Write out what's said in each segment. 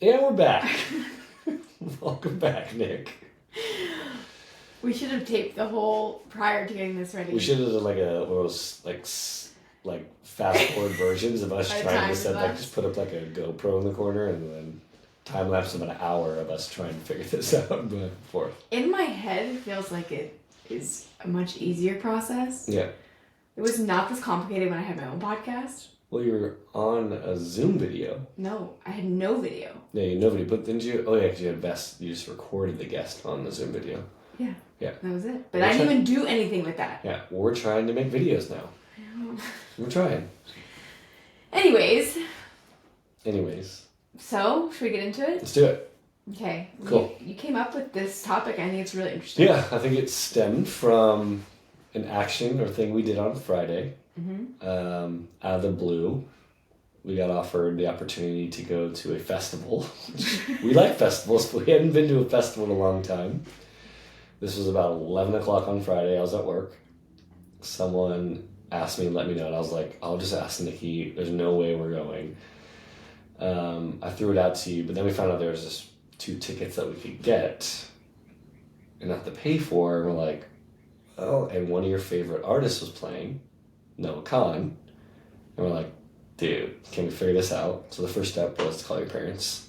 And we're back. Welcome back, Nick. We should have taped the whole prior to getting this ready. We should have done like one of those like fast forward versions of us trying to set just put up like a GoPro in the corner and then time lapse of an hour of us trying to figure this out before. In my head, it feels like it is a much easier process. Yeah. It was not this complicated when I had my own podcast. Well, you were on a Zoom video. No, I had no video. Yeah, you had no video, but didn't you? Oh yeah, because you just recorded the guest on the Zoom video. Yeah. Yeah. That was it. But I didn't even do anything with that. Yeah, we're trying to make videos now. I know. We're trying. Anyways. So, should we get into it? Let's do it. Okay. Cool. You came up with this topic. I think it's really interesting. Yeah, I think it stemmed from an action or thing we did on Friday. Mm-hmm. Out of the blue, we got offered the opportunity to go to a festival. We like festivals, but we hadn't been to a festival in a long time. This was about 11 o'clock on Friday. I was at work. Someone asked me and let me know, and I was like, I'll just ask Nikki. There's no way we're going. I threw it out to you, but then we found out there was just 2 tickets that we could get and have to pay for. And we're like, oh, and one of your favorite artists was playing, Noah Khan. And we're like, dude, can we figure this out? So the first step was to call your parents.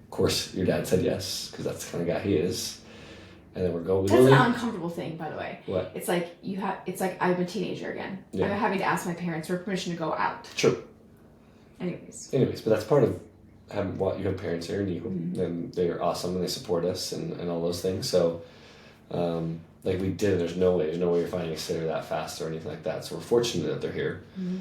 Of course, your dad said yes, because that's the kind of guy he is. And then we're going. That's an uncomfortable thing, by the way. What? It's like I'm a teenager again. Yeah. I'm having to ask my parents for permission to go out. True. Anyways, but that's part of having you have parents here, and mm-hmm. and they're awesome, and they support us, and all those things. So, like we did, there's no way you're finding a sitter that fast or anything like that. So we're fortunate that they're here. Mm-hmm.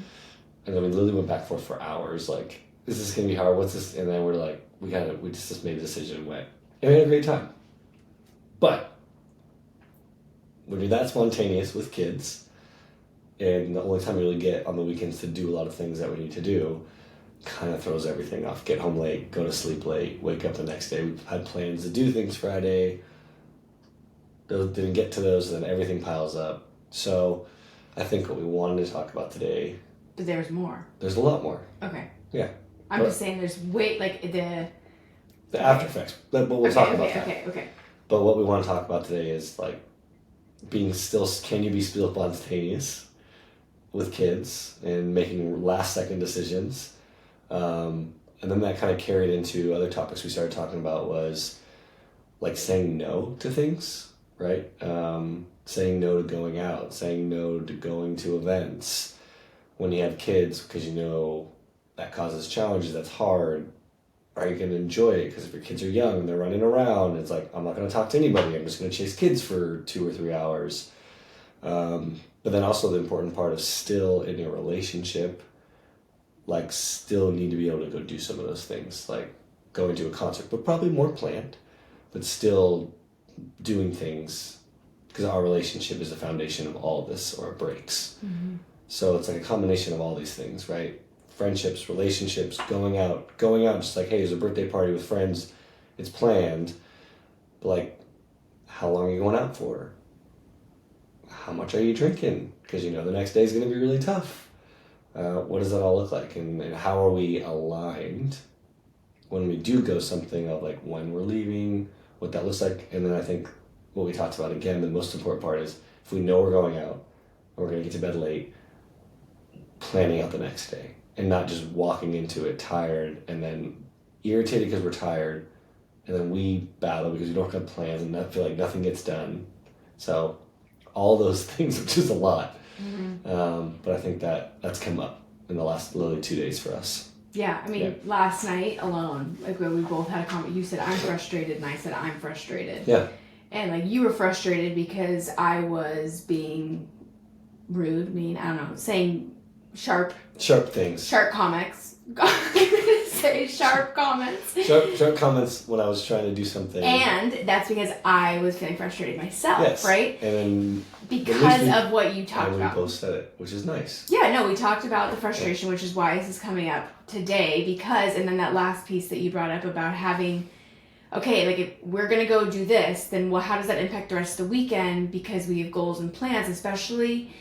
And then we literally went back and forth for hours. Like, is this gonna be hard? What's this? And then we're like, we just made a decision and went. And we had a great time. But when you're that spontaneous with kids, and the only time we really get on the weekends to do a lot of things that we need to do, kind of throws everything off. Get home late, go to sleep late, wake up the next day. We had plans to do things Friday. Those didn't get to those, and then everything piles up. So I think what we wanted to talk about today. But there's more. There's a lot more. Okay. Yeah. I'm just saying there's the after effects. But we'll talk about that. Okay. But what we want to talk about today is like can you be still spontaneous with kids and making last second decisions? And then that kind of carried into other topics we started talking about was like saying no to things, right? Saying no to going out, saying no to going to events when you have kids, because you know that causes challenges, that's hard. Are you going to enjoy it? Because if your kids are young and they're running around, it's like, I'm not going to talk to anybody. I'm just going to chase kids for 2 or 3 hours. But then also the important part of still in your relationship, like still need to be able to go do some of those things, like going to a concert, but probably more planned, but still doing things, because our relationship is the foundation of all of this, or it breaks. Mm-hmm. So it's like a combination of all these things, right? Friendships, relationships, going out, just like, hey, there's a birthday party with friends, it's planned, but like, how long are you going out for? How much are you drinking? Because you know the next day is going to be really tough. What does that all look like? And how are we aligned when we do go something of like when we're leaving, what that looks like? And then I think what we talked about again, the most important part is if we know we're going out, and we're going to get to bed late, planning out the next day. And not just walking into it tired and then irritated because we're tired, and then we battle because we don't have plans and not feel like nothing gets done. So all those things, which is a lot. Mm-hmm. But I think that's come up in the last literally 2 days for us. Yeah, I mean, Last night alone, like when we both had a comment, you said I'm frustrated and I said I'm frustrated. Yeah. And like you were frustrated because I was being rude, mean, I don't know, saying sharp things. Sharp comments. I'm gonna say sharp comments. Sharp comments when I was trying to do something. And that's because I was feeling frustrated myself, right? And then because of what you talked about. We both said it, which is nice. Yeah, no, we talked about the frustration, which is why this is coming up today, because, and then that last piece that you brought up about having, okay, like if we're going to go do this, then how does that impact the rest of the weekend? Because we have goals and plans, especially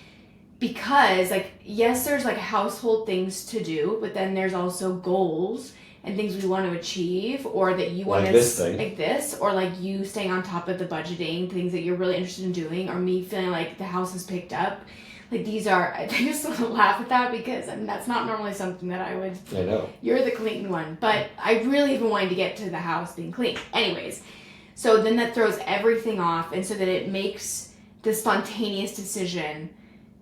because, like, yes, there's like household things to do, but then there's also goals and things we want to achieve, or that you want Like to this thing. like this, or like you staying on top of the budgeting, things that you're really interested in doing, or me feeling like the house is picked up. Like these are, I just want to laugh at that because that's not normally something that I would. I know. You're the clean one, but I really have been wanting to get to the house being clean. Anyways, so then that throws everything off, and so that it makes the spontaneous decision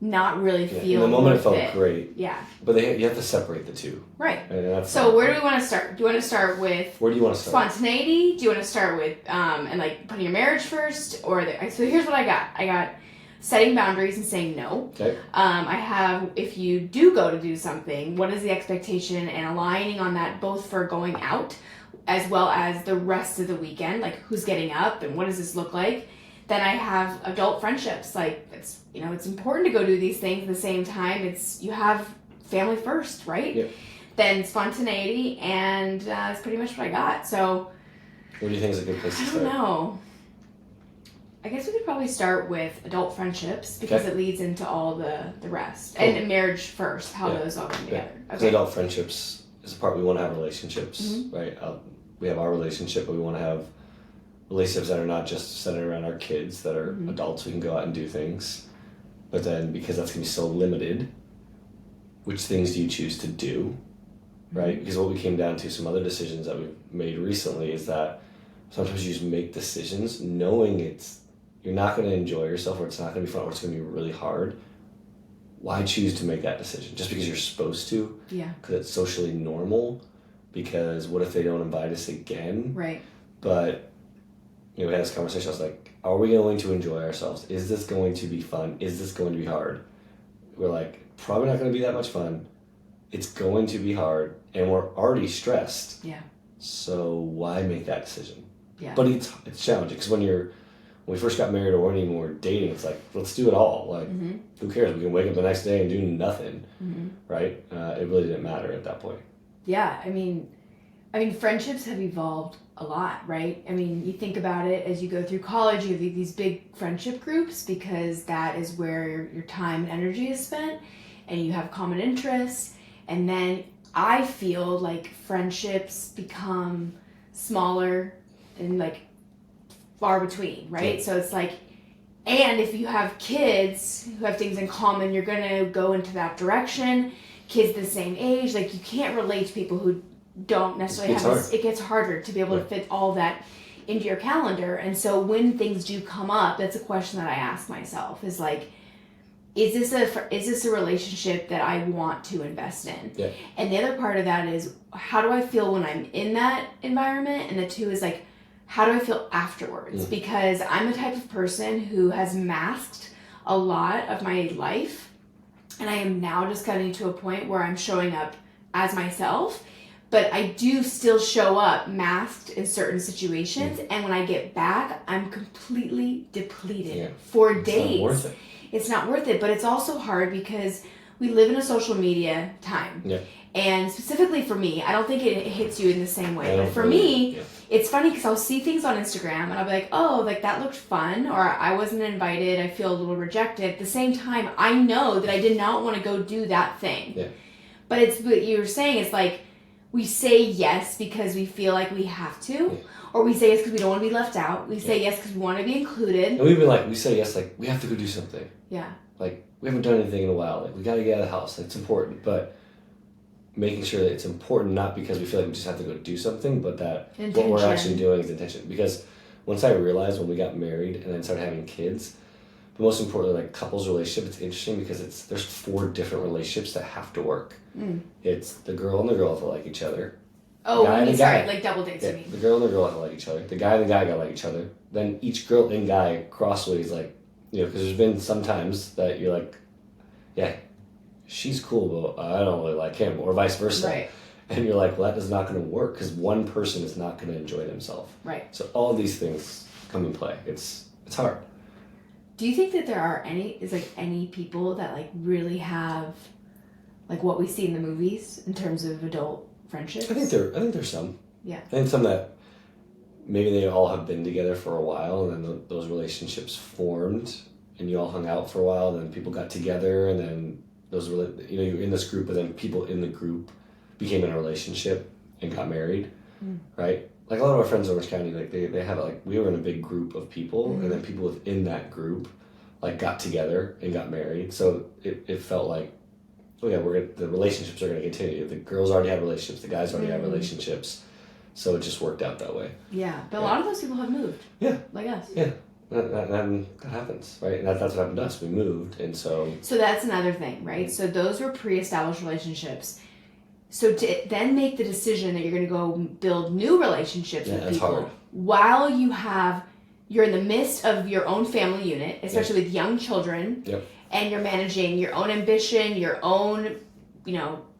not really feel. In the moment, it worth felt great. Yeah. But you have to separate the two. Right. And that's so where do we want to start? Do you want to start with? Where do you want to start? Spontaneity? Do you want to start with and like putting your marriage first, or so here's what I got. I got setting boundaries and saying no. Okay. I have, if you do go to do something, what is the expectation, and aligning on that both for going out as well as the rest of the weekend, like who's getting up and what does this look like. Then I have adult friendships, like it's important to go do these things at the same time. You have family first, right? Yep. Then spontaneity, and that's pretty much what I got. So what do you think is a good place to start? I don't know. I guess we could probably start with adult friendships because it leads into all the rest. Cool. And marriage first, how those all come together. Because adult friendships is a part we want to have relationships, Mm-hmm. right? We have our relationship, but we want to have relationships that are not just centered around our kids, that are adults, we can go out and do things. But then, because that's going to be so limited, which things do you choose to do, right? Because what we came down to, some other decisions that we've made recently, is that sometimes you just make decisions knowing you're not going to enjoy yourself, or it's not going to be fun, or it's going to be really hard. Why choose to make that decision? Just because you're supposed to? Yeah. Because it's socially normal? Because what if they don't invite us again? Right. But, we had this conversation. I was like, are we going to enjoy ourselves? Is this going to be fun? Is this going to be hard? We're like, probably not going to be that much fun. It's going to be hard, and we're already stressed. Yeah. So why make that decision? Yeah. But it's challenging, because when we first got married, or when even we're dating, it's like, let's do it all. Like, who cares? We can wake up the next day and do nothing, right? It really didn't matter at that point. Yeah, I mean, friendships have evolved a lot, right? I mean, you think about it as you go through college, you have these big friendship groups because that is where your time and energy is spent, and you have common interests. And then I feel like friendships become smaller and like far between, right? Yeah. So it's like, and if you have kids who have things in common, you're going to go into that direction. Kids the same age, like you can't relate to people who don't necessarily have this. It gets harder to be able to fit all that into your calendar. And so when things do come up, that's a question that I ask myself, is like, is this a relationship that I want to invest in? Yeah. And the other part of that is, how do I feel when I'm in that environment? And the two is like, how do I feel afterwards? Because I'm a type of person who has masked a lot of my life, and I am now just getting to a point where I'm showing up as myself, but I do still show up masked in certain situations, and when I get back, I'm completely depleted for days. It's not worth it. It's not worth it, but it's also hard because we live in a social media time. Yeah. And specifically for me, I don't think it hits you in the same way. But for me, it's funny because I'll see things on Instagram and I'll be like, oh, like that looked fun, or I wasn't invited, I feel a little rejected. At the same time, I know that I did not want to go do that thing. Yeah. But it's what you were saying, it's like we say yes because we feel like we have to, or we say yes because we don't want to be left out. We say yes because we want to be included. And we've been like, we say yes, like, we have to go do something. Yeah. Like, we haven't done anything in a while. Like, we got to get out of the house. Like, it's important. But making sure that it's important, not because we feel like we just have to go do something, but that what we're actually doing is intention. Because once I realized when we got married and then started having kids, but most importantly, like couples relationship, it's interesting because there's 4 different relationships that have to work. It's the girl and the girl have to like each other. Oh, sorry, like double dates, you mean. The girl and the girl have to like each other. The guy and the guy gotta like each other. Then each girl and guy crossways, like, because there's been some times that you're like, yeah, she's cool, but I don't really like him, or vice versa. Right. And you're like, well, that is not going to work because one person is not going to enjoy themselves. Right. So all these things come in play. It's hard. Do you think that there are any people that like really have like what we see in the movies in terms of adult friendships? I think there's some. Yeah. I think some that maybe they all have been together for a while, and then those relationships formed, and you all hung out for a while, and then people got together, and then you're in this group, and then people in the group became in a relationship, and got married, right? Like a lot of our friends in Orange County, like they had like, we were in a big group of people, and then people within that group like got together and got married. So it felt like, oh yeah, the relationships are going to continue. The girls already had relationships, the guys already had relationships. So it just worked out that way. Yeah, but a lot of those people have moved. Yeah. Like us. Yeah. That happens, right? And that's what happened to us. We moved, and so... So that's another thing, right? So those were pre-established relationships. So to then make the decision that you're going to go build new relationships with people hard. while you're in the midst of your own family unit, especially with young children, and you're managing your own ambition, your own,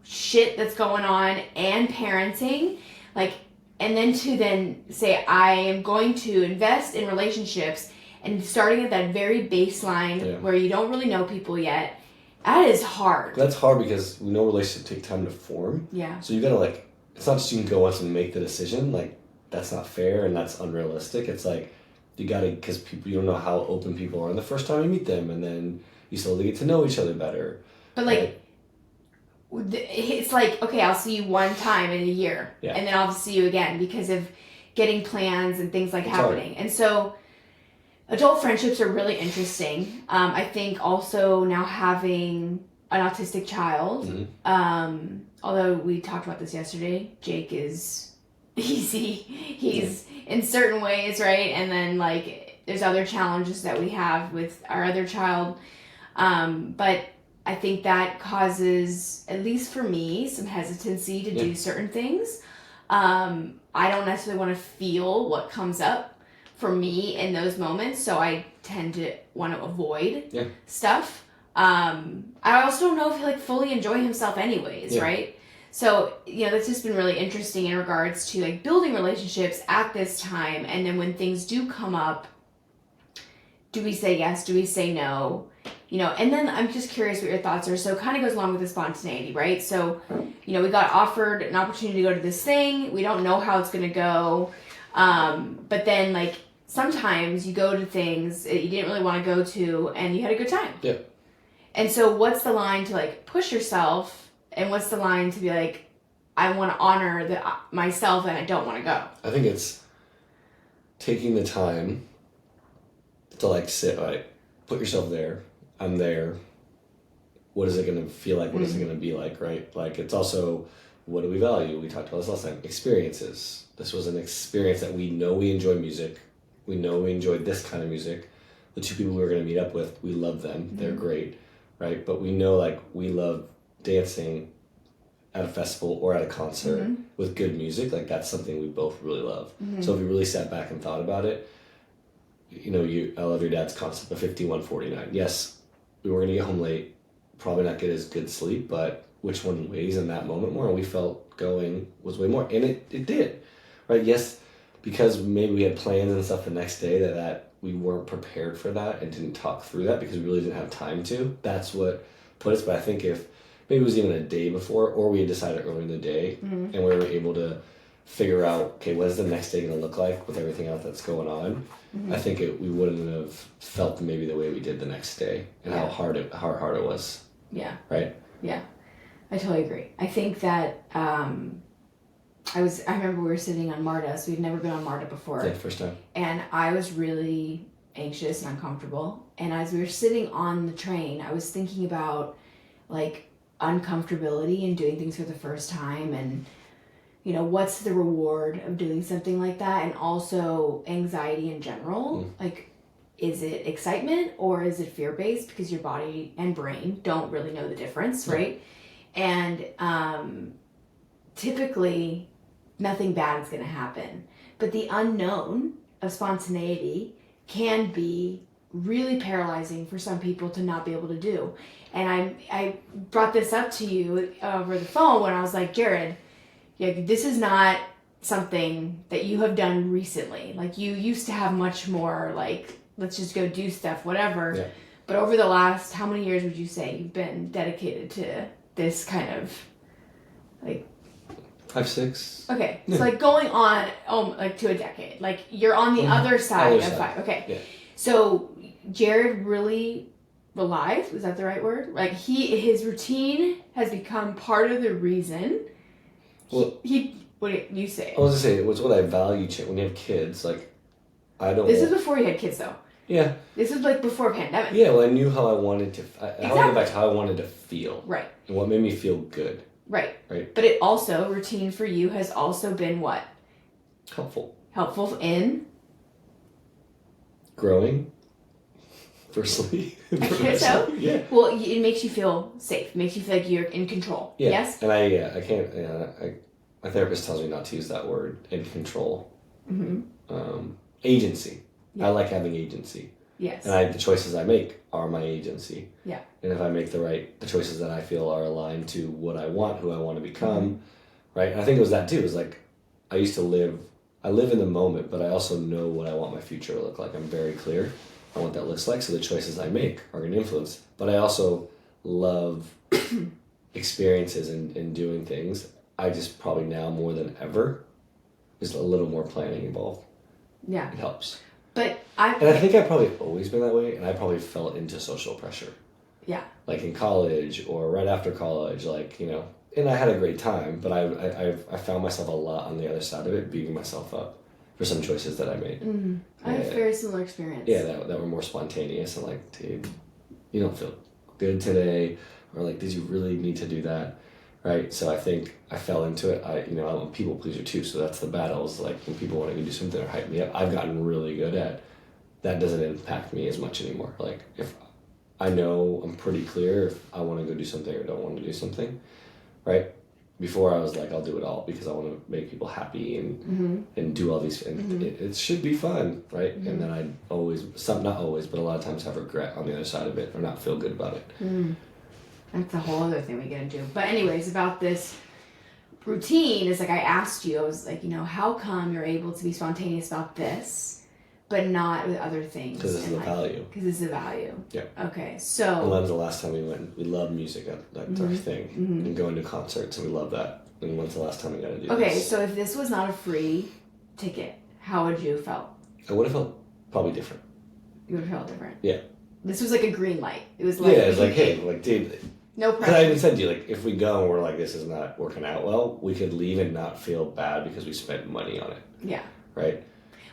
shit that's going on, and parenting, like... And then to say, I am going to invest in relationships, and starting at that very baseline where you don't really know people yet, that is hard. That's hard because we know relationships take time to form. Yeah. So you gotta it's not just you can go once and make the decision. Like, that's not fair and that's unrealistic. It's like, you gotta, because you don't know how open people are the first time you meet them, and then you slowly get to know each other better. But it's like, okay, I'll see you one time in a year, and then I'll see you again because of getting plans and things like happening. And so adult friendships are really interesting. I think also now having an autistic child, although we talked about this yesterday, Jake is easy. He's in certain ways, right? And then there's other challenges that we have with our other child. But I think that causes, at least for me, some hesitancy to do certain things. I don't necessarily want to feel what comes up for me in those moments, so I tend to want to avoid stuff. I also don't know if he fully enjoy himself anyways, right? So, that's just been really interesting in regards to building relationships at this time, and then when things do come up, do we say yes? Do we say no? And then I'm just curious what your thoughts are. So it kind of goes along with the spontaneity, right? So, we got offered an opportunity to go to this thing. We don't know how it's going to go. But then, sometimes you go to things that you didn't really want to go to, and you had a good time. Yeah. And so what's the line to, push yourself, and what's the line to be I want to honor myself, and I don't want to go? I think it's taking the time to, sit, put yourself there. I'm there. What is it going to feel like? What is it going to be like, right? It's also, what do we value? We talked about this last time. Experiences. This was an experience that we know we enjoy music. We know we enjoyed this kind of music. The two people we were going to meet up with, we love them. They're great, right? But we know, we love dancing at a festival or at a concert with good music. That's something we both really love. So if we really sat back and thought about it, I love your dad's concept of 51-49. Yes, we were going to get home late, probably not get as good sleep, but which one weighs in that moment more? And we felt going was way more. And it did, right? Yes, because maybe we had plans and stuff the next day that we weren't prepared for that and didn't talk through that because we really didn't have time to. That's what put us. But I think if maybe it was even a day before, or we had decided earlier in the day, and we were able to figure out, okay, what is the next day going to look like with everything else that's going on? I think we wouldn't have felt maybe the way we did the next day, and how hard it was. Yeah. Right? Yeah. I totally agree. I think that I remember we were sitting on MARTA, so we'd never been on MARTA before. Yeah, first time. And I was really anxious and uncomfortable. And as we were sitting on the train, I was thinking about uncomfortability and doing things for the first time, and what's the reward of doing something like that, and also anxiety in general. Is it excitement or is it fear-based? Because your body and brain don't really know the difference, right? And typically, nothing bad is going to happen. But the unknown of spontaneity can be really paralyzing for some people to not be able to do. And I brought this up to you over the phone when I was like, Jarrod, this is not something that you have done recently. You used to have much more let's just go do stuff, whatever. Yeah. But over the last, how many years would you say you've been dedicated to this kind of 5, 6. Okay. Yeah. So going on to a decade. You're on the other side of 5. Okay. Yeah. So Jarrod really relies, is that the right word? His routine has become part of the reason. Well, he What do you say? I was gonna say it was what I value when you have kids. Like, I don't. This is before you had kids, though. Yeah. This was like before pandemic. Yeah. Well, I knew how I wanted to. Exactly. How I went back to how I wanted to feel. Right. And what made me feel good. Right. Right. But it also, routine for you has also been what? Helpful. Helpful in? Growing. Firstly. I guess so. Yeah. Well, it makes you feel safe. It makes you feel like you're in control. Yeah. Yes? And I can't, my therapist tells me not to use that word, in control. Mm-hmm. Agency. Yeah. I like having agency. Yes. And the choices I make are my agency. Yeah. And if I make the choices that I feel are aligned to what I want, who I want to become, right? And I think it was that too. It was like, I live in the moment, but I also know what I want my future to look like. I'm very clear on what that looks like. So the choices I make are going to influence. But I also love experiences and doing things. I just probably now more than ever, there's a little more planning involved. Yeah. It helps. But I think I've probably always been that way, and I probably fell into social pressure. Yeah. Like in college or right after college, and I had a great time, but I found myself a lot on the other side of it, beating myself up for some choices that I made. Mm-hmm. I have a very similar experience. Yeah, that were more spontaneous and like, dude, you don't feel good today, or like, did you really need to do that? Right? So I think I fell into it. I'm a people pleaser too, so that's the battle. Is like when people want to do something or hype me up, I've gotten really good at that. Doesn't impact me as much anymore. Like if I know I'm pretty clear if I want to go do something or don't want to do something, right? Before I was like, I'll do it all because I want to make people happy and do all these, and it should be fun, right? And then I not always, but a lot of times have regret on the other side of it or not feel good about it. That's a whole other thing we get into. But anyways, about this routine, is like I asked you, I was like, how come you're able to be spontaneous about this, but not with other things? Because this is the value. Because this is the value. Yeah. Okay, so... And when's the last time we went? We love music. That's our thing. And going to concerts, and we love that. And when's the last time we got to do this? Okay, so if this was not a free ticket, how would you have felt? I would have felt probably different. You would have felt different? Yeah. This was like a green light. It was like... Yeah, it's like, hey, like, dude... No pressure. Because I even said to you, like, if we go and we're like, this is not working out well, we could leave and not feel bad because we spent money on it. Yeah. Right?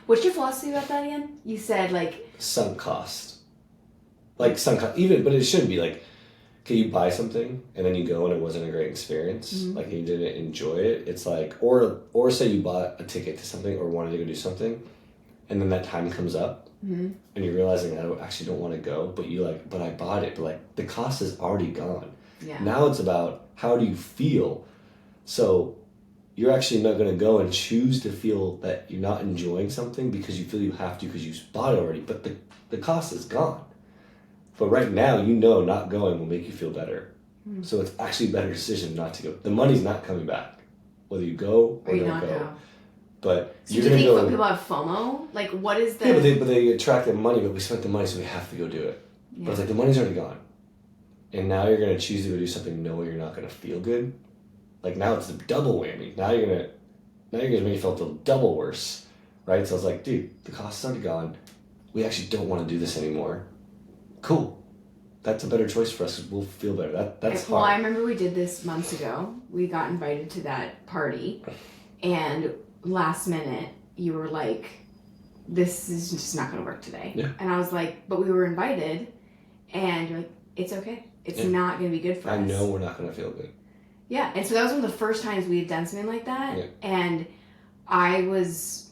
What's your philosophy about that again? You said, like... Sunk cost. Like, sunk cost. Even, but it shouldn't be like, okay, you buy something and then you go and it wasn't a great experience. Like, you didn't enjoy it. It's like, or say you bought a ticket to something or wanted to go do something, and then that time comes up. And you're realizing I actually don't want to go, but I bought it. But like the cost is already gone. Yeah. Now it's about how do you feel. So you're actually not going to go and choose to feel that you're not enjoying something because you feel you have to because you bought it already. But the cost is gone. But right now, not going will make you feel better. So it's actually a better decision not to go. The money's not coming back, whether you go or don't go. But so you're do you gonna think go. People have FOMO? Like, what is the... Yeah, but they attract the money, but we spent the money, so we have to go do it. Yeah. But it's like the money's already gone, and now you're gonna choose to go do something knowing you're not gonna feel good. Like now it's a double whammy. Now you're gonna make yourself feel double worse, right? So it's like, dude, the cost is already gone. We actually don't want to do this anymore. Cool, that's a better choice for us. We'll feel better. That's hard. Well, I remember we did this months ago. We got invited to that party, and last minute you were like, this is just not going to work today. Yeah. And I was like, but we were invited, and you're like, it's okay. It's not going to be good for us. I know we're not going to feel good. Yeah, and so that was one of the first times we had done something like that, and I was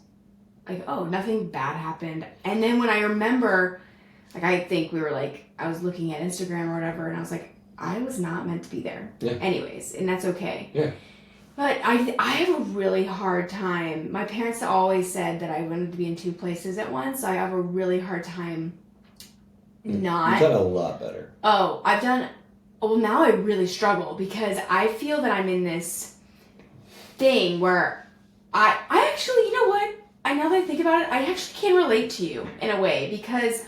like, oh, nothing bad happened. And then when I remember, like, I think we were like, I was looking at Instagram or whatever, and I was like, I was not meant to be there. Yeah. Anyways, and that's okay. Yeah. But I have a really hard time. My parents always said that I wanted to be in two places at once. I have a really hard time not... You've done a lot better. Oh, I've done... Well, now I really struggle because I feel that I'm in this thing where I actually, you know what? Now that I think about it, I actually can relate to you in a way because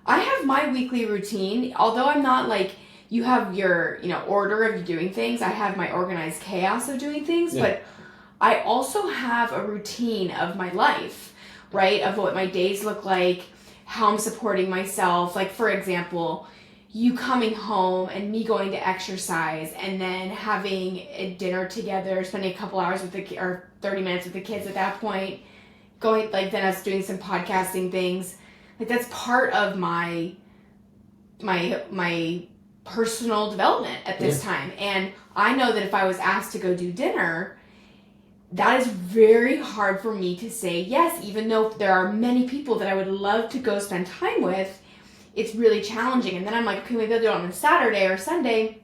I have my weekly routine. Although I'm not like... You have your, order of doing things. I have my organized chaos of doing things, but I also have a routine of my life, right? Of what my days look like, how I'm supporting myself. Like, for example, you coming home and me going to exercise and then having a dinner together, spending a couple hours with or 30 minutes with the kids at that point, going, like, then us doing some podcasting things, like, that's part of my personal development at this time. And I know that if I was asked to go do dinner, that is very hard for me to say yes, even though there are many people that I would love to go spend time with. It's really challenging. And then I'm like, okay, maybe I'll do it on a Saturday or Sunday,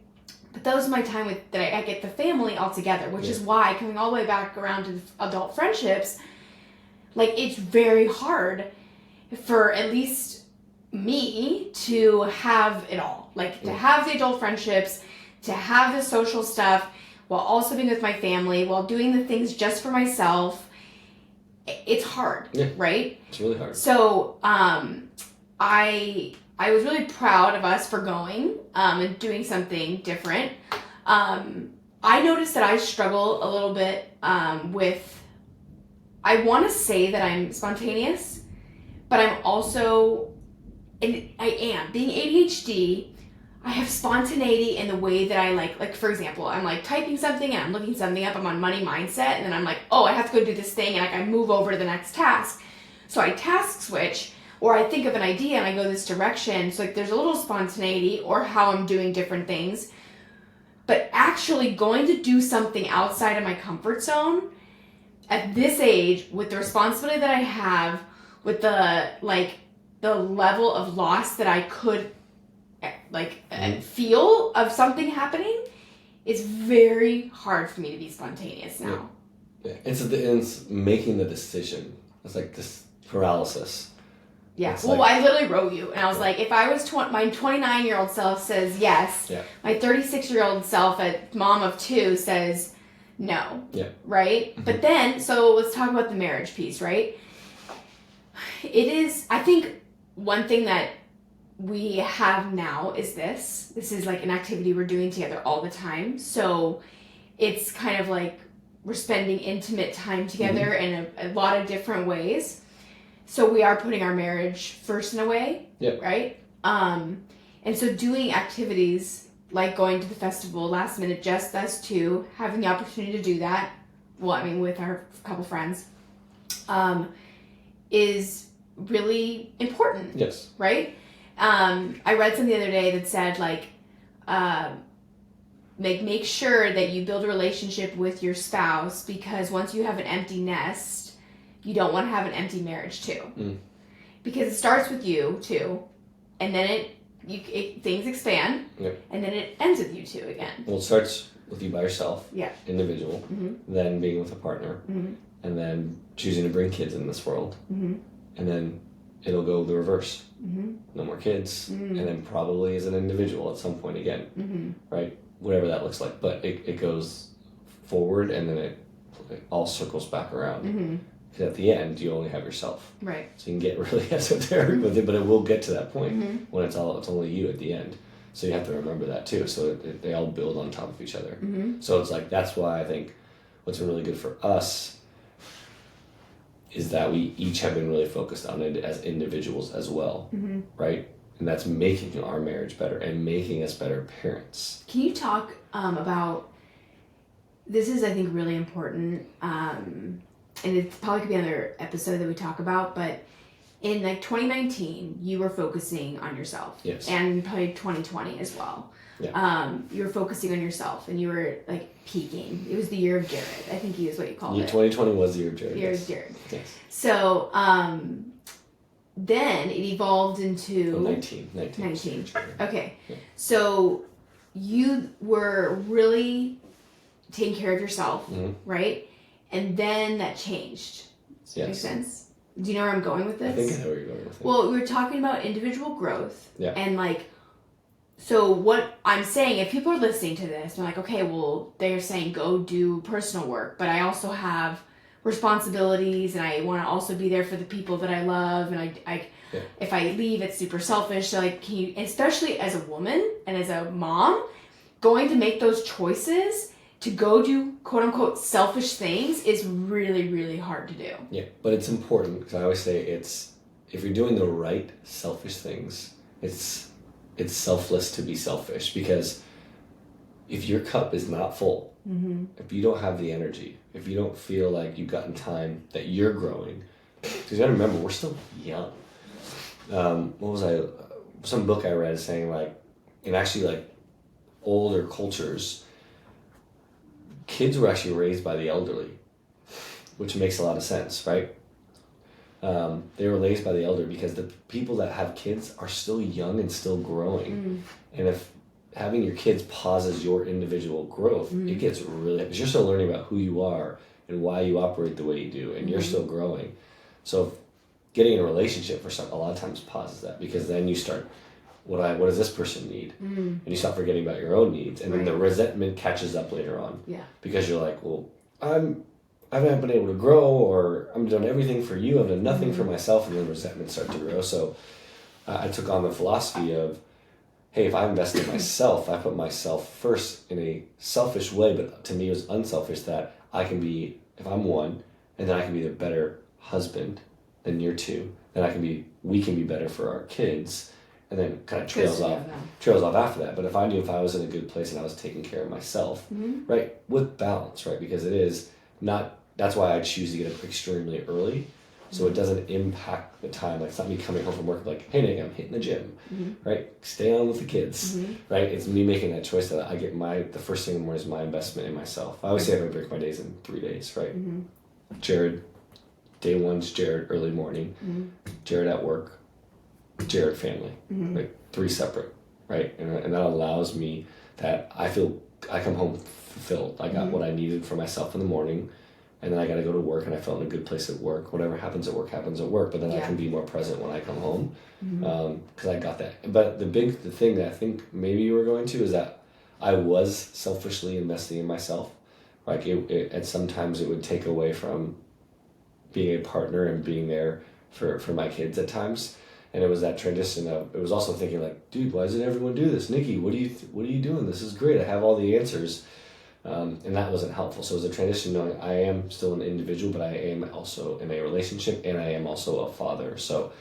but those are my time with that I get the family all together, which is why, coming all the way back around to the adult friendships, like, it's very hard for at least me to have it all. Like, to have the adult friendships, to have the social stuff, while also being with my family, while doing the things just for myself. It's hard, right? It's really hard. So, I was really proud of us for going and doing something different. I noticed that I struggle a little bit with, I want to say that I'm spontaneous, but I'm also, and I am, being ADHD, I have spontaneity in the way that I like, for example, I'm like typing something and I'm looking something up, I'm on money mindset, and then I'm like, oh, I have to go do this thing, and like I move over to the next task. So I task switch, or I think of an idea and I go this direction. So like there's a little spontaneity or how I'm doing different things. But actually going to do something outside of my comfort zone at this age, with the responsibility that I have, with the level of loss that I could feel of something happening, it's very hard for me to be spontaneous now. Yeah. It's making the decision. It's like this paralysis. Yeah. It's well, like, I literally wrote you, and I was like, if I was my 29-year-old self says yes, my 36-year-old self, a mom of 2, says no. Yeah. Right? Mm-hmm. But then, so let's talk about the marriage piece, right? It is, I think, one thing that we have now is this. This is like an activity we're doing together all the time. So it's kind of like we're spending intimate time together in a lot of different ways. So we are putting our marriage first in a way, right? And so doing activities like going to the festival last minute, just us two, having the opportunity to do that, well, I mean, with our couple friends, is really important. Yes. Right? I read something the other day that said, make sure that you build a relationship with your spouse, because once you have an empty nest, you don't want to have an empty marriage too. Because it starts with you too, and then things expand, and then it ends with you two again. Well, it starts with you by yourself, individual, then being with a partner, and then choosing to bring kids in this world, and then it'll go the reverse. No more kids, and then probably as an individual at some point again, right? Whatever that looks like. But it goes forward, and then it all circles back around. Because at the end, you only have yourself. Right. So you can get really esoteric with it, but it will get to that point when it's only you at the end. So you have to remember that too. So they all build on top of each other. So it's like, that's why I think what's been really good for us is that we each have been really focused on it as individuals as well, right? And that's making our marriage better and making us better parents. Can you talk about, this is, I think, really important, and it probably could be another episode that we talk about, but in 2019, you were focusing on yourself. Yes. And probably 2020 as well. Yeah. You were focusing on yourself, and you were peaking. It was the year of Jarrod, I think is what you called it. 2020 was the year of Jarrod. Year of Jarrod. Yes. So then it evolved into 19. Okay. Yeah. So you were really taking care of yourself, right? And then that changed. Yes. Makes sense? Do you know where I'm going with this? I think I know where you're going with it. Well, we were talking about individual growth. Yeah. And so what I'm saying, if people are listening to this, they're like, okay, well, they're saying go do personal work, but I also have responsibilities, and I want to also be there for the people that I love, and I if I leave, it's super selfish. So can you, especially as a woman and as a mom, going to make those choices to go do quote unquote selfish things is really, really hard to do. Yeah, but it's important, because I always say if you're doing the right selfish things, it's it's selfless to be selfish, because if your cup is not full, if you don't have the energy, if you don't feel like you've gotten time that you're growing, because you got to remember, we're still young. Some book I read saying, like, in actually like older cultures, kids were actually raised by the elderly, which makes a lot of sense, right? They were raised by the elder because the people that have kids are still young and still growing. And if having your kids pauses your individual growth, it gets really, because you're still learning about who you are and why you operate the way you do, and you're still growing. So getting in a relationship a lot of times pauses that, because then you start, what does this person need? And you stop forgetting about your own needs, and then the resentment catches up later on. Yeah. Because you're like, well, I haven't been able to grow, or I'm doing everything for you, I've done nothing for myself, and then resentment starts to grow. So I took on the philosophy of, hey, if I invest in myself, I put myself first in a selfish way, but to me it was unselfish, that I can be, if I'm one, and then I can be the better husband than you're two, then we can be better for our kids, and then kind of trails off after that. But if I knew if I was in a good place and I was taking care of myself, right, with balance, right, because it is not, that's why I choose to get up extremely early, so it doesn't impact the time. Like, it's not me coming home from work like, hey Nick, I'm hitting the gym, right? Stay on with the kids, right? It's me making that choice that I get the first thing in the morning is my investment in myself. I always say I'm gonna break my days in 3 days, right? Jarrod, day one's Jarrod early morning, Jarrod at work, Jarrod family, right? 3 separate, right? And that allows me that I feel I come home fulfilled. I got what I needed for myself in the morning, and then I got to go to work, and I felt in a good place at work. Whatever happens at work happens at work, but then I can be more present when I come home, because I got that. But the thing that I think maybe you were going to is that I was selfishly investing in myself. Like, and sometimes it would take away from being a partner and being there for my kids at times. And it was that transition of, it was also thinking like, dude, why doesn't everyone do this? Nikki, what are you doing? This is great. I have all the answers. And that wasn't helpful. So it was a transition knowing I am still an individual, but I am also in a relationship, and I am also a father. So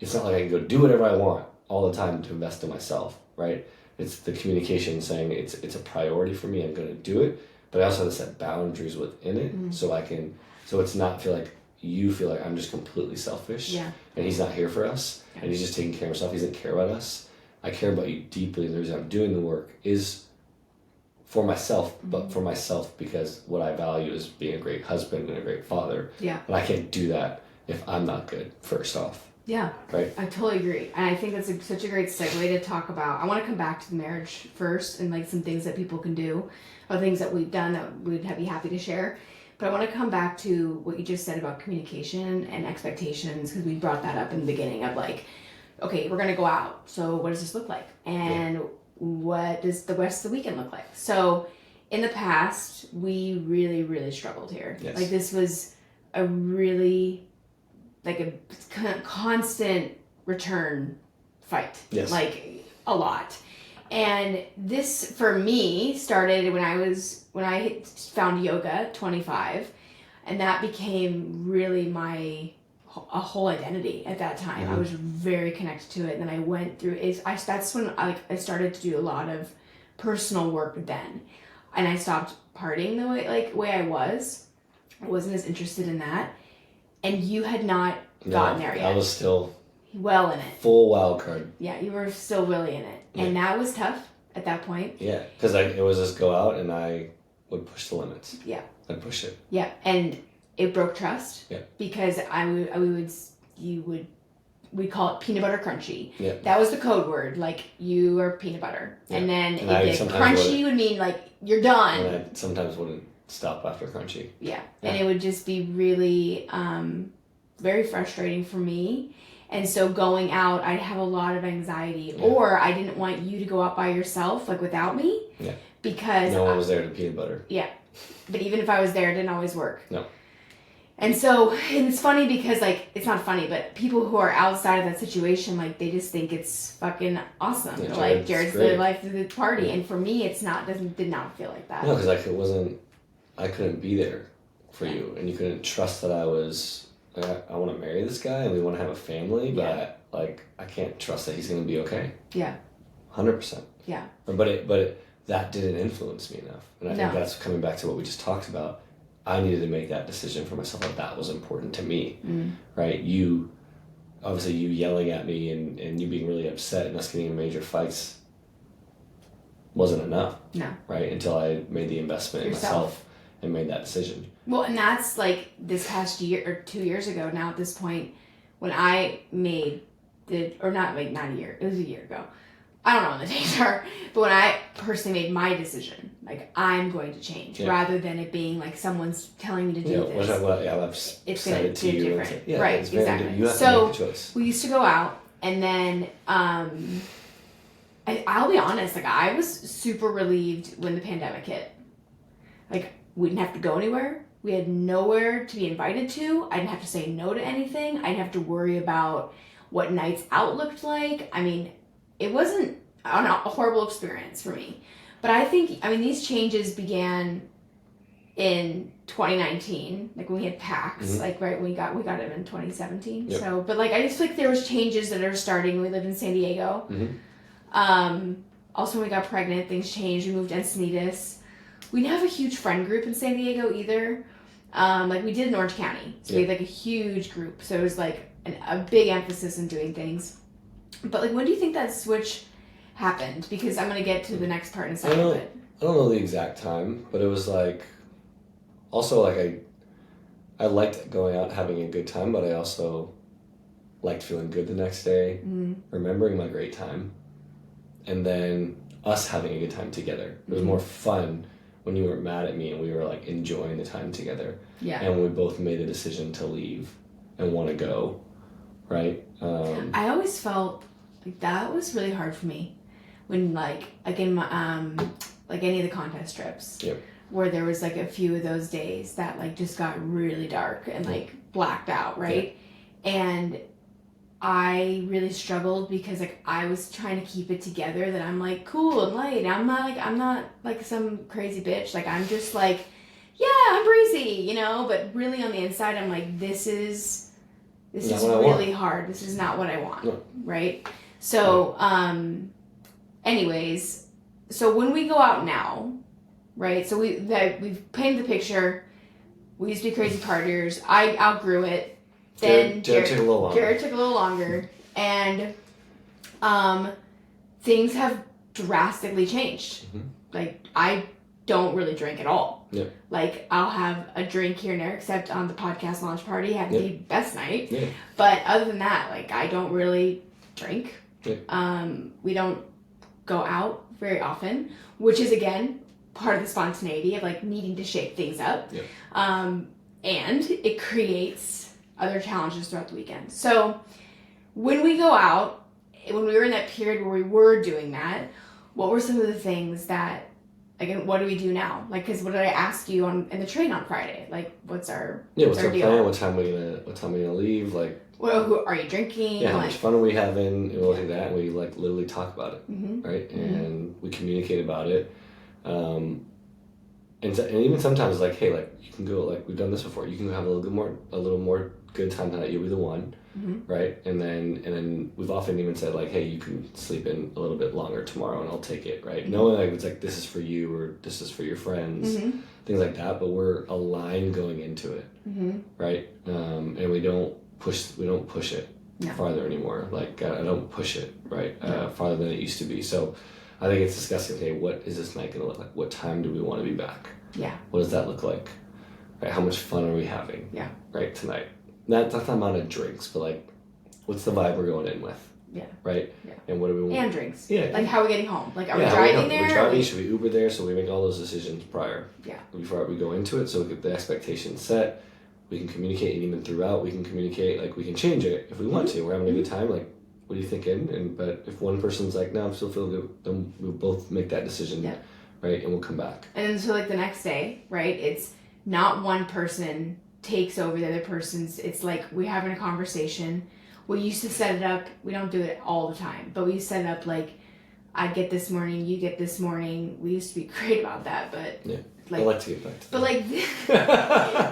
it's not like I can go do whatever I want all the time to invest in myself, right? It's the communication saying it's a priority for me. I'm going to do it, but I also have to set boundaries within it, so it's not feel like you feel like I'm just completely selfish, and he's not here for us, and he's just taking care of himself. He doesn't care about us. I care about you deeply, and the reason I'm doing the work is for myself, but for myself because what I value is being a great husband and a great father. Yeah. And I can't do that if I'm not good, first off. Yeah. Right? I totally agree. And I think that's such a great segue to talk about. I want to come back to the marriage first, and like some things that people can do, or things that we've done that we'd be happy to share. But I want to come back to what you just said about communication and expectations, because we brought that up in the beginning of like, okay, we're going to go out. So what does this look like? And what does the rest of the weekend look like? So in the past, we really, really struggled here. Yes. Like, this was a really, like a constant return fight. Yes. Like, a lot. And this, for me, started when I found yoga at 25, and that became really a whole identity at that time. I was very connected to it, and then I went through that's when I started to do a lot of personal work then, and I stopped partying the way I was. I wasn't as interested in that, and you had not gotten there yet. I was still well in it, full wild card. Yeah, you were still really in it, and that was tough at that point. Yeah, because it was just go out and I would push the limits. Yeah, I'd push it. Yeah, and it broke trust. Yeah. Because we'd call it peanut butter crunchy. Yeah. That was the code word. Like, you are peanut butter. Yeah. And then crunchy would mean like you're done. And I sometimes wouldn't stop after crunchy. Yeah. And it would just be really very frustrating for me. And so going out, I'd have a lot of anxiety, or I didn't want you to go out by yourself, like without me. Yeah. Because no one was there to peanut butter. Yeah. But even if I was there, it didn't always work. No. And so, and it's funny because, like, it's not funny, but people who are outside of that situation, like, they just think it's fucking awesome. Yeah, like, Jarrod's the life of the party. Yeah. And for me, did not feel like that. No, because I couldn't be there for you, and you couldn't trust that I was, I want to marry this guy and we want to have a family, but like, I can't trust that he's going to be okay. Yeah. 100%. Yeah. But that didn't influence me enough. And I think No. that's coming back to what we just talked about. I needed to make that decision for myself that was important to me, right? You yelling at me and you being really upset and us getting in major fights wasn't enough. No. Right? Until I made the investment in myself and made that decision. Well, and that's like this past year or 2 years ago now at this point when I made not a year, it was a year ago. I don't know when the dates are, but when I personally made my decision, like I'm going to change rather than it being like someone's telling me to do this. It's going to be different. Right, exactly. You have to make a choice. We used to go out and then I'll be honest, like I was super relieved when the pandemic hit. Like we didn't have to go anywhere. We had nowhere to be invited to. I didn't have to say no to anything. I didn't have to worry about what nights out looked like. I mean, it wasn't a horrible experience for me. But I think, these changes began in 2019, like when we had PAX, like right when we got it in 2017. Yep. So, but like I just feel like there was changes that are starting. We lived in San Diego. Also when we got pregnant, things changed. We moved to Encinitas. We didn't have a huge friend group in San Diego either. Like we did in Orange County. So we had like a huge group. So it was like a big emphasis in doing things. But like when do you think that switch happened? Because I'm going to get to the next part in a second. I don't know the exact time, but it was like, also like I liked going out having a good time, but I also liked feeling good the next day, remembering my great time, and then us having a good time together. It was more fun when you weren't mad at me and we were like enjoying the time together. Yeah. And we both made the decision to leave and want to go, right? I always felt like that was really hard for me when like in my, like any of the contest trips. Yep. Where there was like a few of those days that like just got really dark and like blacked out, right? Yep. And I really struggled because like I was trying to keep it together that I'm like cool and light. I'm not like some crazy bitch. Like I'm just like, yeah, I'm breezy, but really on the inside I'm like, this is really hard. This is not what I want. No. Right? So, anyways, so when we go out now, right? So we've painted the picture. We used to be crazy partiers. I outgrew it. Then Jared took a little longer. Jared took a little longer, and things have drastically changed. Like I don't really drink at all. Yep. Like I'll have a drink here and there, except on the podcast launch party, had the best night. Yeah. But other than that, like I don't really drink. Yep. We don't go out very often, which is again part of the spontaneity of like needing to shake things up. Yep. And it creates other challenges throughout the weekend. So when we go out, when we were in that period where we were doing that, what were some of the things that, again, what do we do now? Like, because what did I ask you in the train on Friday? Like, what's our deal? Plan? What time are we gonna leave? Like, who are you drinking? Yeah, how much fun are we having? And we'll do that, and we like literally talk about it, right? And we communicate about it. And even sometimes like, hey, like you can go, like we've done this before. You can have a little more good time tonight. You'll be the one, right? And then we've often even said like, hey, you can sleep in a little bit longer tomorrow, and I'll take it, right? Knowing like it's like this is for you or this is for your friends, things like that. But we're aligned going into it, right? And we don't push it farther anymore. Like I don't push it farther than it used to be. So I think it's discussing, okay, what is this night going to look like? What time do we want to be back? Yeah. What does that look like? Right? How much fun are we having? Yeah. Right, tonight. Not the amount of drinks, but like, what's the vibe we're going in with? Yeah. Right? Yeah. And what do we want? And drinks. Yeah. Like, how are we getting home? Like, are we driving there? Are we driving? Should we Uber there? So we make all those decisions prior. Yeah. Before we go into it, so we get the expectations set. We can communicate, and even throughout, we can communicate. Like, we can change it if we want to. We're having a good time. Like, what are you thinking? But if one person's like, no, I'm still feeling good, then we'll both make that decision, right? And we'll come back. And then so like the next day, right? It's not one person takes over the other person's. It's like we're having a conversation. We used to set it up. We don't do it all the time, but we set it up like I get this morning, you get this morning. We used to be great about that, but I like to get back to that. But like,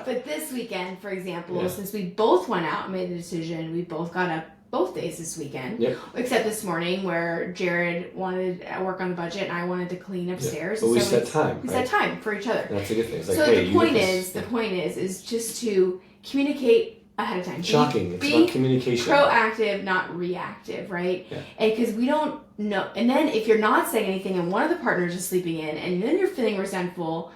but this weekend, for example, since we both went out and made the decision, we both got up both days this weekend. Yep. Except this morning where Jarrod wanted to work on the budget and I wanted to clean upstairs. But we set time. We set time for each other. And that's a good thing. It's like, so hey, the point is just to communicate ahead of time. Shocking. It's about communication. Proactive, not reactive, right? Yeah. And because we don't know. And then if you're not saying anything and one of the partners is sleeping in and then you're feeling resentful,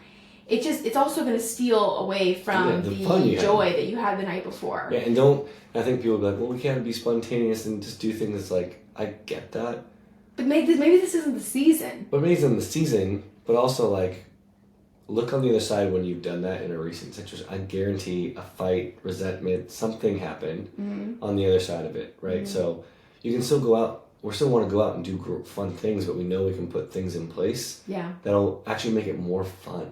it's also going to steal away from the joy that you had the night before. Yeah, and I think people be like, well, we can't be spontaneous and just do things like, I get that. But maybe this isn't the season. But maybe it's in the season, but also like, look on the other side when you've done that in a recent situation. I guarantee a fight, resentment, something happened on the other side of it, right? So you can still go out. We still want to go out and do fun things, but we know we can put things in place that'll actually make it more fun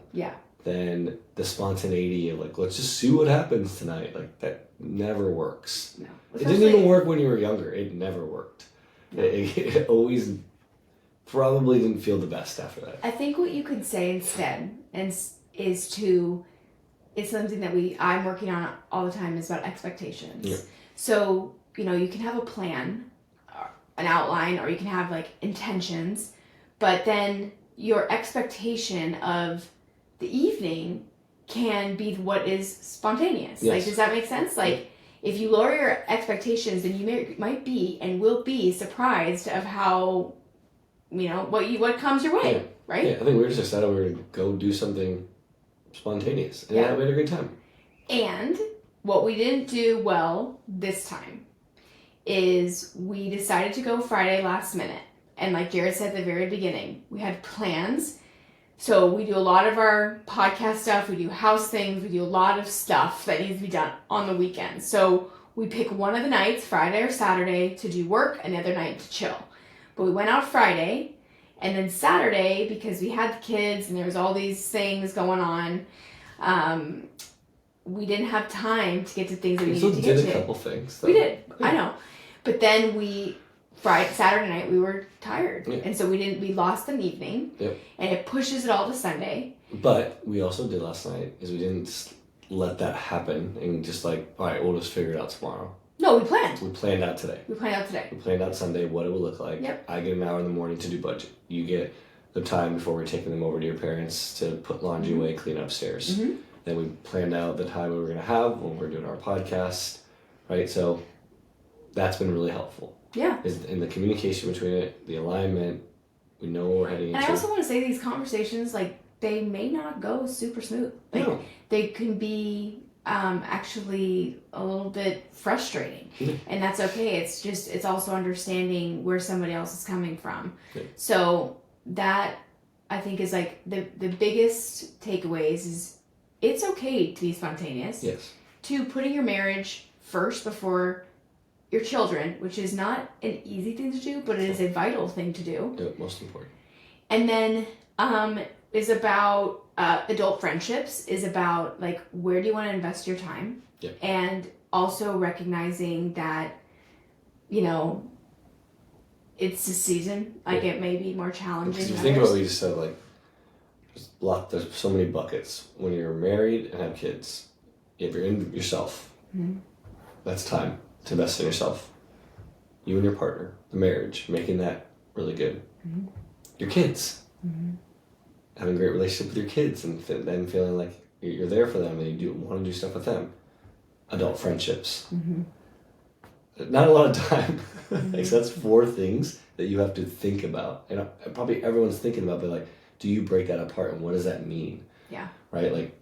than the spontaneity of like, let's just see what happens tonight. Like that never works. No. It didn't even work when you were younger. It never worked. No. It always probably didn't feel the best after that. I think what you could say instead is it's something that I'm working on all the time is about expectations. Yeah. So, you can have a plan, an outline, or you can have like intentions, but then your expectation of the evening can be what is spontaneous. Yes. Like, does that make sense? Like, if you lower your expectations, then you might be and will be surprised of how, what comes your way, right? Yeah, I think we just decided we were going to go do something spontaneous, and we had a great time. And what we didn't do well this time is we decided to go Friday last minute. And like Jarrod said at the very beginning, we had plans. So we do a lot of our podcast stuff, we do house things, we do a lot of stuff that needs to be done on the weekend. So we pick one of the nights, Friday or Saturday, to do work and the other night to chill. But we went out Friday, and then Saturday, because we had the kids and there was all these things going on, we didn't have time to get to things that we needed to get to. We did a couple things, though. We did, I know. But then Saturday night, we were tired. Yeah. And so we lost an evening. Yep. And it pushes it all to Sunday. But we also did last night is we didn't let that happen and just like, all right, we'll just figure it out tomorrow. No, we planned. We planned out today. We planned out Sunday what it would look like. Yep. I get an hour in the morning to do budget. You get the time before we're taking them over to your parents to put laundry away, clean upstairs. Mm-hmm. Then we planned out the time we were going to have when we're doing our podcast, right? So that's been really helpful. Yeah. Is in the communication between it, the alignment, we know what we're heading into. And I also want to say these conversations, like, they may not go super smooth. Like, no. They can be actually a little bit frustrating. And that's okay. It's also understanding where somebody else is coming from. Yeah. So that, I think, is like the biggest takeaways is it's okay to be spontaneous. Yes. To putting your marriage first before your children, which is not an easy thing to do, but it is a vital thing to do. Yeah, most important. And then is about adult friendships, is about like, where do you want to invest your time? Yeah. And also recognizing that, it's a season. Like, it may be more challenging. Because if you think about what you just said, like, there's so many buckets. When you're married and have kids, if you're in yourself, that's time to invest in yourself. You and your partner, the marriage, making that really good. Mm-hmm. Your kids, having a great relationship with your kids, and then feeling like you're there for them and you want to do stuff with them. Adult friendships. Not a lot of time. Like, so that's 4 things that you have to think about, and probably everyone's thinking about. But like, do you break that apart, and what does that mean? Yeah. Right. Like,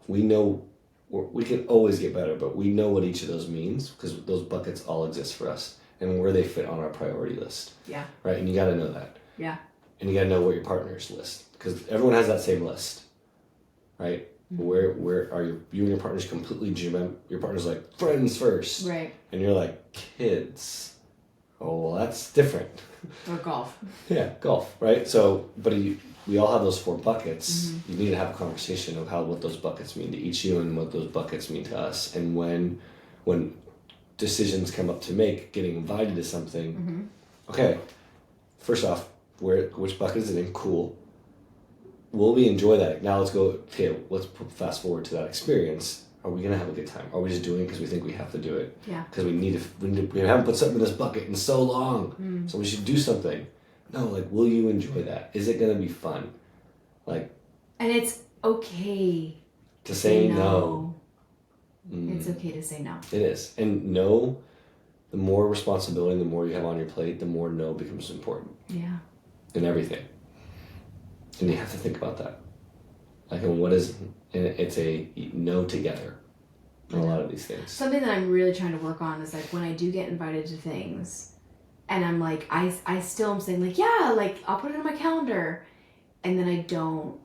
we know. We can always get better, but we know what each of those means because those buckets all exist for us and where they fit on our priority list. Yeah. Right? And you got to know that. Yeah. And you got to know what your partner's list, because everyone has that same list. Right? Mm-hmm. Where are you and your partner's completely your partner's like friends first. Right. And you're like kids. Oh, well, that's different. Or golf. Yeah, golf, right? So, but we all have those 4 buckets. You need to have a conversation of what those buckets mean to each you and what those buckets mean to us. And when decisions come up to make, getting invited to something, okay, first off, which bucket is it in? Cool. Will we enjoy that? Now let's go, okay, let's fast forward to that experience. are we gonna have a good time? Are we just doing it because we think we have to do it? Yeah. Because we haven't put something in this bucket in so long, so we should do something. No, like, will you enjoy that? Is it gonna be fun? Like, and it's okay to say no. It's okay to say no. It is, and no. The more responsibility, the more you have on your plate, the more no becomes important. Yeah. In everything, and you have to think about that. Like, and what is? And it's a no together. A lot of these things. Something that I'm really trying to work on is like when I do get invited to things, and I'm like, I still am saying like, yeah, like I'll put it on my calendar, and then I don't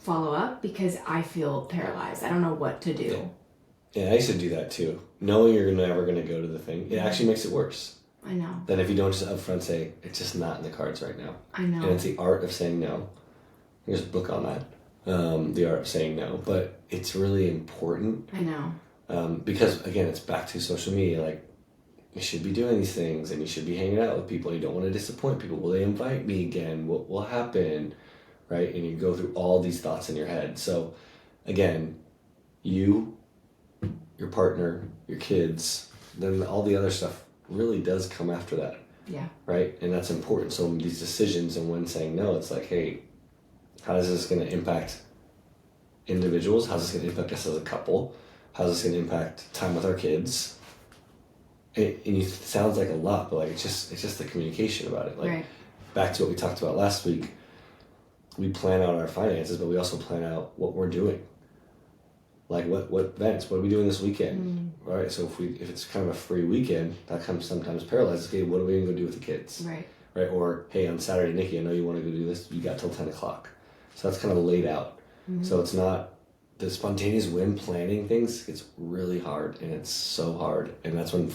follow up because I feel paralyzed. I don't know what to do. Yeah, I used to do that too. Knowing you're never going to go to the thing, it actually makes it worse. I know. Than if you don't just upfront say, it's just not in the cards right now. I know. And it's the art of saying no. There's a book on that. The art of saying no. But it's really important. I know. Because, again, it's back to social media. Like, you should be doing these things and you should be hanging out with people. You don't want to disappoint people. Will they invite me again? What will happen? Right? And you go through all these thoughts in your head. So, again, you, your partner, your kids, then all the other stuff really does come after that. Yeah. Right? And that's important. So these decisions and when saying no, it's like, hey, how is this going to impact individuals? How's this going to impact us as a couple? How's this going to impact time with our kids? And it sounds like a lot, but like it's just the communication about it. Like, right. Back to what we talked about last week, we plan out our finances, but we also plan out what we're doing. Like what events, what are we doing this weekend? Right. So if it's kind of a free weekend, that comes sometimes paralyzed. Okay, what are we gonna go do with the kids? Right. Right. Or hey, on Saturday, Nikki, I know you want to go do this. You got till 10 o'clock. So that's kind of laid out. So it's not the spontaneous whim planning things. It's really hard, and it's so hard, and that's when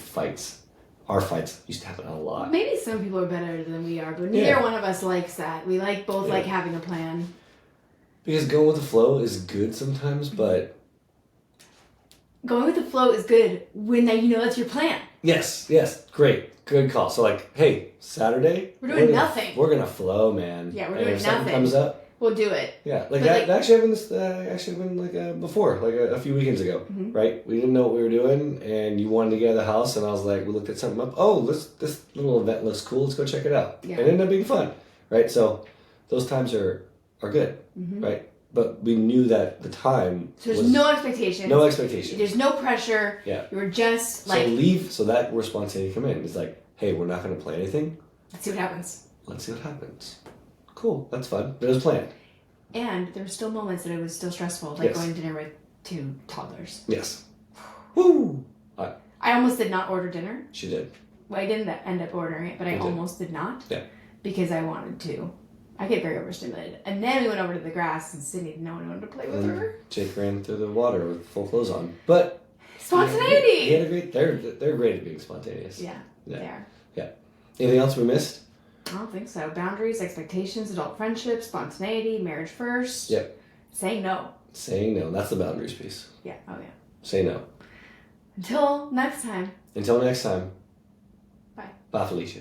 our fights used to happen a lot. Maybe some people are better than we are, but neither one of us likes that. We like both like having a plan. Because going with the flow is good sometimes, but going with the flow is good when you know that's your plan. Yes, great, good call. So like, hey, Saturday, we're doing nothing. We're gonna flow, man. Yeah, we're doing if nothing. Something comes up, we'll do it. Yeah, like that actually happened before, like a few weekends ago, right? We didn't know what we were doing, and you wanted to get out of the house, and I was like, we looked at something up. Oh, this little event looks cool. Let's go check it out. Yeah. And it ended up being fun, right? So those times are good, right? But we knew that the time. So there's no expectation. No expectation. There's no pressure. Yeah. You were just like. So that where spontaneity come in. It's like, hey, we're not going to plan anything. Let's see what happens. Cool, that's fun. But it was planned. And there were still moments that it was still stressful, like going to dinner with 2 toddlers. Yes. Woo! I almost did not order dinner. She did. Well, I didn't end up ordering it, but I almost did not. Yeah. Because I wanted to. I get very overstimulated. And then we went over to the grass, and Sydney didn't know anyone to play with her. Jake ran through the water with full clothes on. But spontaneity! He had a great. They're great at being spontaneous. Yeah, they are. Yeah. Anything else we missed? I don't think so. Boundaries, expectations, adult friendships, spontaneity, marriage first. Yep. Saying no. Saying no. That's the boundaries piece. Yeah. Oh, yeah. Say no. Until next time. Until next time. Bye. Bye, Felicia.